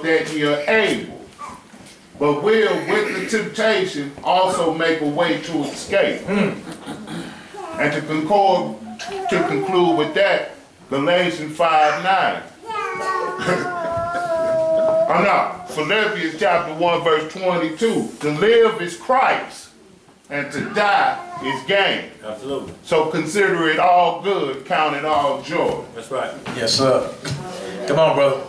that ye are able, but will with the temptation also make a way to escape. And to conclude with that, Galatians 5:9. Oh no, Philippians chapter 1 verse 22. To live is Christ, and to die is gain. Absolutely. So consider it all good, count it all joy. That's right. Yes, sir. Come on, brother.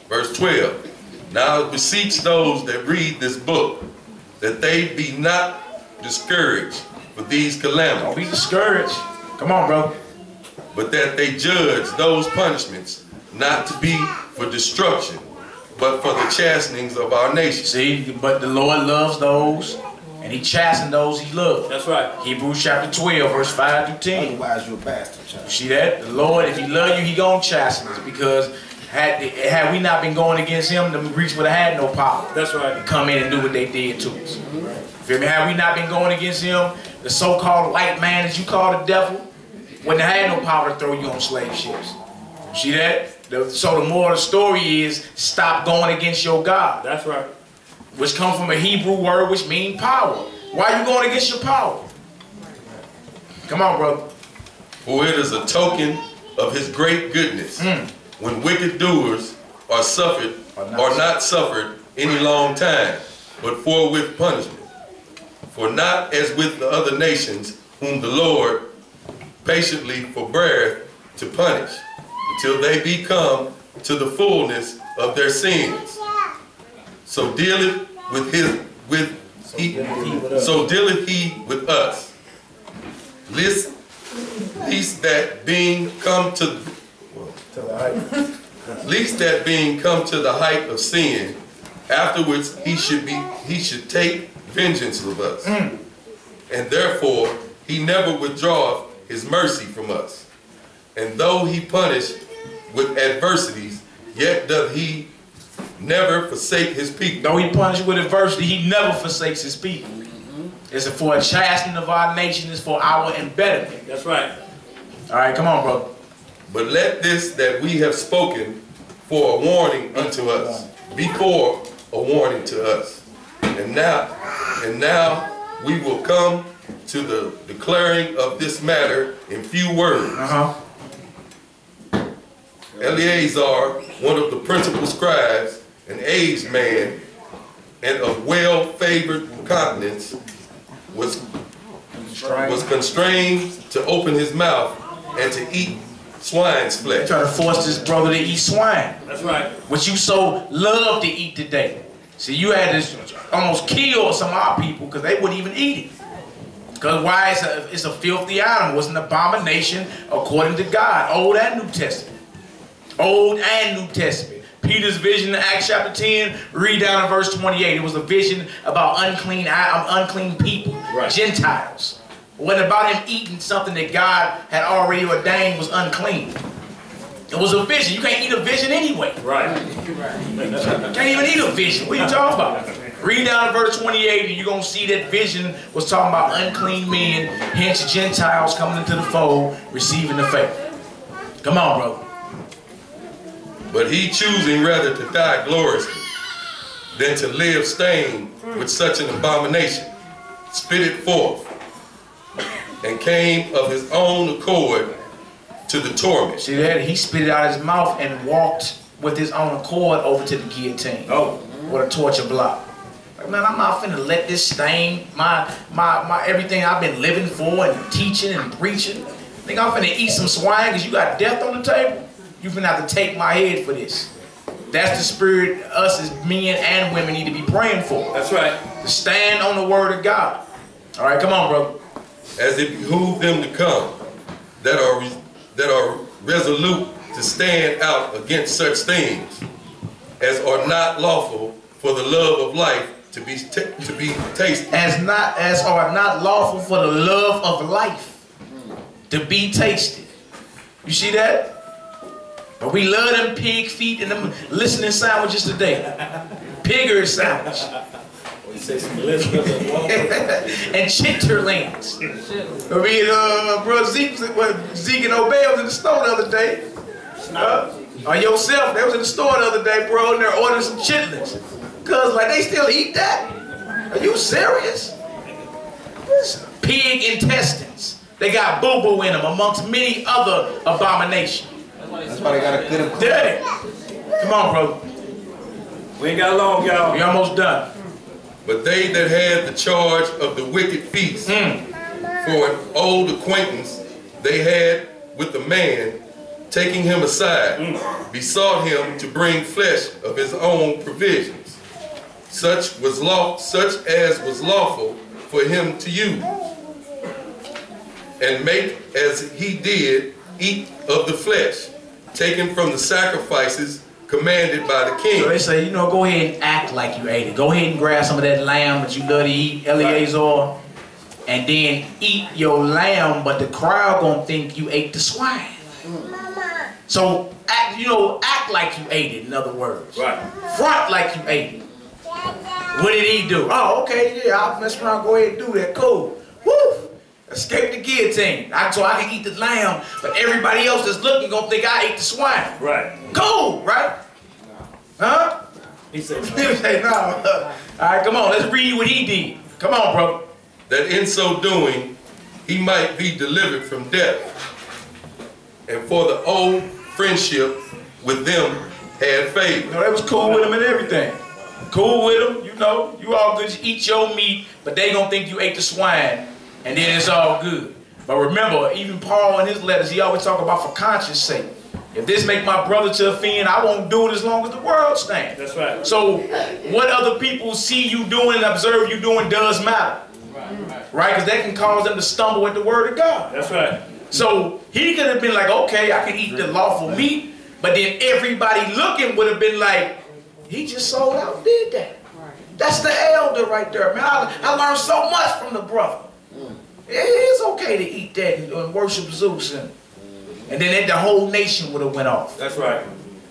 Verse 12. Now I beseech those that read this book, that they be not discouraged for these calamities. Don't be discouraged. Come on, bro. But that they judge those punishments not to be for destruction, but for the chastenings of our nation. See, but the Lord loves those, and he chastens those he loves. That's right. Hebrews chapter 12, verse 5 through 10. Otherwise, you're a bastard, child. You see that? The Lord, if he love you, he gonna chasten us, because had we not been going against him, the Greeks would have had no power. That's right. To come in and do what they did to us. Feel me? Had we not been going against him, the so-called white man, as you call the devil, wouldn't have had no power to throw you on slave ships. See that? So the moral of the story is, stop going against your God. That's right. Which comes from a Hebrew word which means power. Why are you going against your power? Come on, brother. For it is a token of his great goodness, when wicked doers are not suffered any long time, but forthwith punishment. For not as with the other nations, whom the Lord patiently forbeareth to punish, till they be come to the fullness of their sins. So dealeth he with us. Lest that being come to the height of sin, afterwards he should take vengeance of us. And therefore he never withdraweth his mercy from us. And though he punish with adversities, yet doth he never forsake his people. Though he punished with adversity, he never forsakes his people. It's for a chastening of our nation, it's for our embetterment. That's right. All right, come on, brother. But let this that we have spoken for a warning unto us, before a warning to us. And now we will come to the declaring of this matter in few words. Eleazar, one of the principal scribes, an aged man, and of well-favored countenance, was constrained to open his mouth and to eat swine's flesh. Try to force this brother to eat swine. That's right. Which you so love to eat today. See, you had to almost kill some of our people because they wouldn't even eat it. Because why? It's a filthy animal. It's an abomination according to God. Old and New Testament. Old and New Testament. Peter's vision in Acts chapter 10, read down in verse 28. It was a vision about unclean people, right. Gentiles. It wasn't about him eating something that God had already ordained was unclean. It was a vision. You can't eat a vision anyway. Right. You can't even eat a vision. What are you talking about? Read down in verse 28 and you're going to see that vision was talking about unclean men, hence Gentiles coming into the fold, receiving the faith. Come on, brother. But he choosing rather to die gloriously than to live stained with such an abomination, spit it forth, and came of his own accord to the torment. See that? He spit it out of his mouth and walked with his own accord over to the guillotine. Oh, or the torture block. Like, man, I'm not finna let this stain my everything I've been living for and teaching and preaching. Think I'm finna eat some swine because you got death on the table? You finna have to take my head for this. That's the spirit us as men and women need to be praying for. That's right. To stand on the word of God. All right, come on, brother. As it behooved them to come, that are resolute to stand out against such things as are not lawful for the love of life to be tasted. As are not lawful for the love of life to be tasted. You see that? But we love them pig feet and them listening sandwiches today. Pigger sandwich. And chitterlings. I mean, bro, Zeke and Obey was in the store the other day. Or yourself. They was in the store the other day, bro, and they're ordering some chitlins. Cause like they still eat that? Are you serious? Pig intestines. They got boo-boo in them amongst many other abominations. That's why they gotta get them. Dang. Come on, brother. We ain't got long, y'all. We almost done. But they that had the charge of the wicked feast, for an old acquaintance they had with the man, taking him aside, besought him to bring flesh of his own provisions, such as was lawful for him to use, and make as he did eat of the flesh, taken from the sacrifices commanded by the king. So they say, you know, go ahead and act like you ate it. Go ahead and grab some of that lamb that you love to eat, Eleazar, and then eat your lamb, but the crowd gonna think you ate the swine. So, act like you ate it, in other words. Right. Front like you ate it. What did he do? Oh, okay, yeah, I'll mess around, go ahead and do that. Cool. Woo! Escape the guillotine. So I can eat the lamb, but everybody else that's looking gonna think I ate the swine. Right. Cool, right? Huh? He said no. All right, come on, let's read what he did. Come on, bro. That in so doing, he might be delivered from death. And for the old friendship with them had favor. You know, they was cool with him and everything. Cool with him, you know, you all good, you eat your meat, but they gonna think you ate the swine, and then it's all good. But remember, even Paul in his letters, he always talk about for conscience sake. If this make my brother to offend, I won't do it as long as the world stands. That's right. So what other people see you doing and observe you doing does matter. Right? Because that can cause them to stumble at the word of God. That's right. So he could have been like, okay, I can eat the lawful meat, but then everybody looking would have been like, he just sold out and did that. That's the elder right there, man. I learned so much from the brother. It's okay to eat that and worship Zeus, and then the whole nation would have went off. That's right.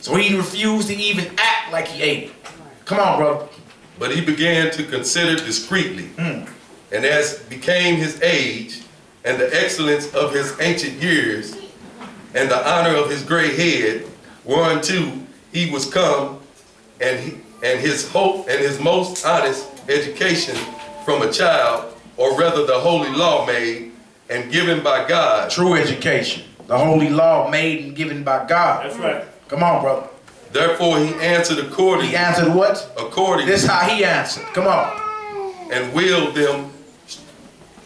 So he refused to even act like he ate it. Come on, brother. But he began to consider discreetly, and as became his age, and the excellence of his ancient years, and the honor of his gray head, whereunto he was come, and his hope and his most honest education from a child, or rather the holy law made and given by God. True education. The holy law made and given by God. That's right. Come on, brother. Therefore he answered according. He answered what? According. This is how he answered. Come on. And willed them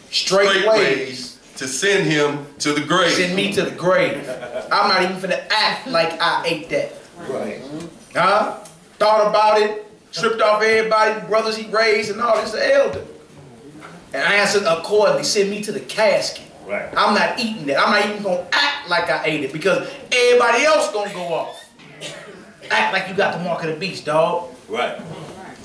straight ways to send him to the grave. Send me to the grave. I'm not even finna act like I ate that. Right. Huh? Thought about it, tripped off everybody, the brothers he raised and all this, the elder. And answered accordingly, send me to the casket. Right. I'm not eating that. I'm not even gonna act like I ate it because everybody else gonna go off. Act like you got the mark of the beast, dog. Right.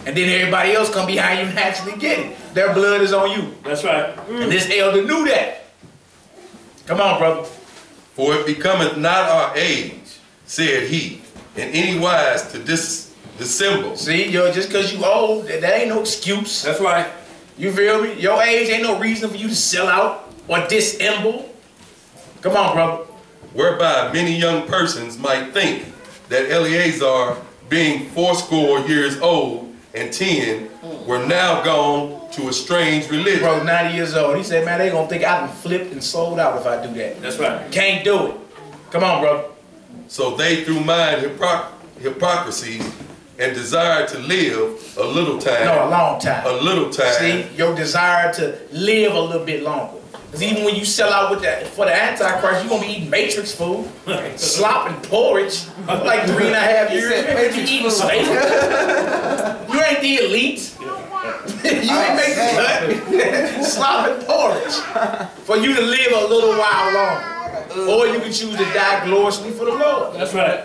And then everybody else come behind you and actually get it. Their blood is on you. That's right. And this elder knew that. Come on, brother. For it becometh not our age, said he, in any wise to dissemble. See, just because you old, that ain't no excuse. That's right. You feel me? Your age ain't no reason for you to sell out or dissemble. Come on, brother. Whereby many young persons might think that Eleazar, being 80 years old and 10, were now gone to a strange religion. Bro, 90 years old. He said, man, they gonna think I done flipped and sold out if I do that. That's right. Can't do it. Come on, brother. So they through mind hypocrisy and desire to live a little time. No, a long time. A little time. See, your desire to live a little bit longer. Because even when you sell out with for the Antichrist, you're going to be eating Matrix food, slop and porridge, like 3.5 years. You eating steak. You ain't the elite. You ain't make the cut. Slop and porridge. For you to live a little while longer. Or you can choose to die gloriously for the Lord. That's right.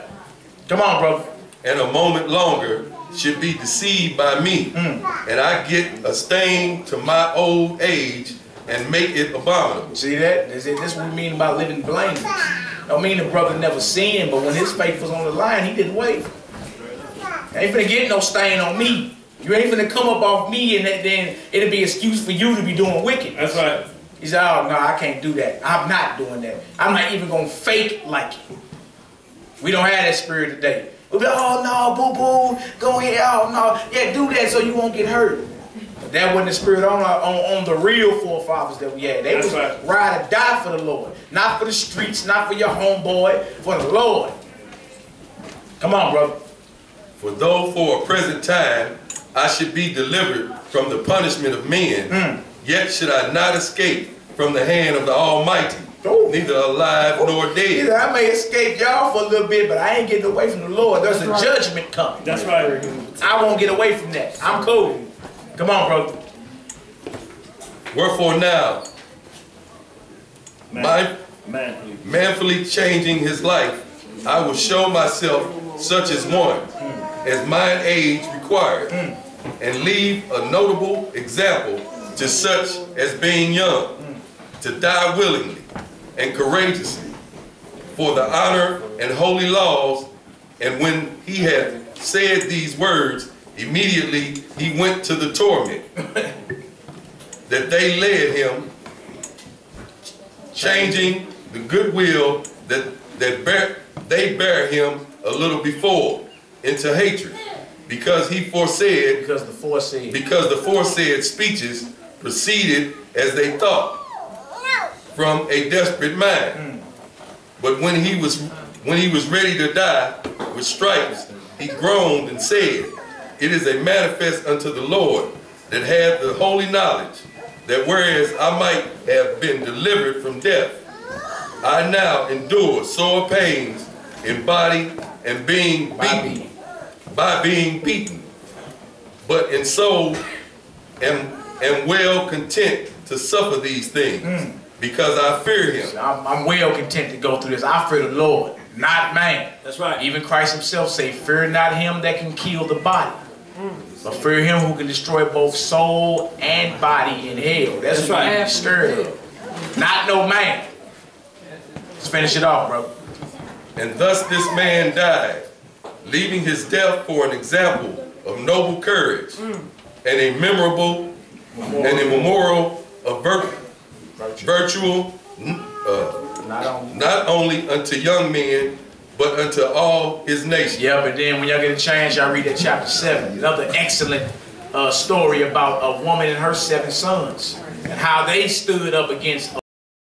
Come on, brother. And a moment longer should be deceived by me. And I get a stain to my old age and make it abominable. See that? This is what we mean by living blameless. Don't mean the brother never sinned, but when his faith was on the line, he didn't waver. Ain't finna get no stain on me. You ain't finna come up off me and then it'll be an excuse for you to be doing wicked. That's right. He said, oh no, I can't do that. I'm not doing that. I'm not even gonna fake like it. We don't have that spirit today. We'll be like, oh no, boo-boo, go ahead, oh no. Yeah, do that so you won't get hurt. But that wasn't the spirit on the real forefathers that we had. They was ride or die for the Lord. Not for the streets, not for your homeboy, for the Lord. Come on, brother. For though for a present time I should be delivered from the punishment of men, yet should I not escape from the hand of the Almighty, neither alive nor dead. Either I may escape y'all for a little bit, but I ain't getting away from the Lord. There's a judgment coming. That's right. I won't get away from that. I'm cool. Come on, brother. Wherefore now, manfully changing his life, I will show myself such as one, as mine age required, and leave a notable example to such as being young, to die willingly and courageously for the honor and holy laws. And when he had said these words, immediately he went to the torment that they led him, changing the goodwill that they bare him a little before into hatred, because the foresaid speeches proceeded, as they thought, from a desperate mind. But when he was ready to die with stripes, he groaned and said, it is a manifest unto the Lord that had the holy knowledge, that whereas I might have been delivered from death, I now endure sore pains in body and being beaten, by being beaten, but in soul am well content to suffer these things, because I fear him. I'm well content to go through this. I fear the Lord, not man. That's right. Even Christ himself say, fear not him that can kill the body, but fear him who can destroy both soul and body in hell. That's what you need to be scared of. Not no man. Let's finish it off, bro. And thus this man died, leaving his death for an example of noble courage, and a memorable and a memorial of virtual, not only unto young men, but unto all his nation. Yeah, but then when y'all get a chance, y'all read that chapter 7. Another excellent story about a woman and her 7 sons, and how they stood up against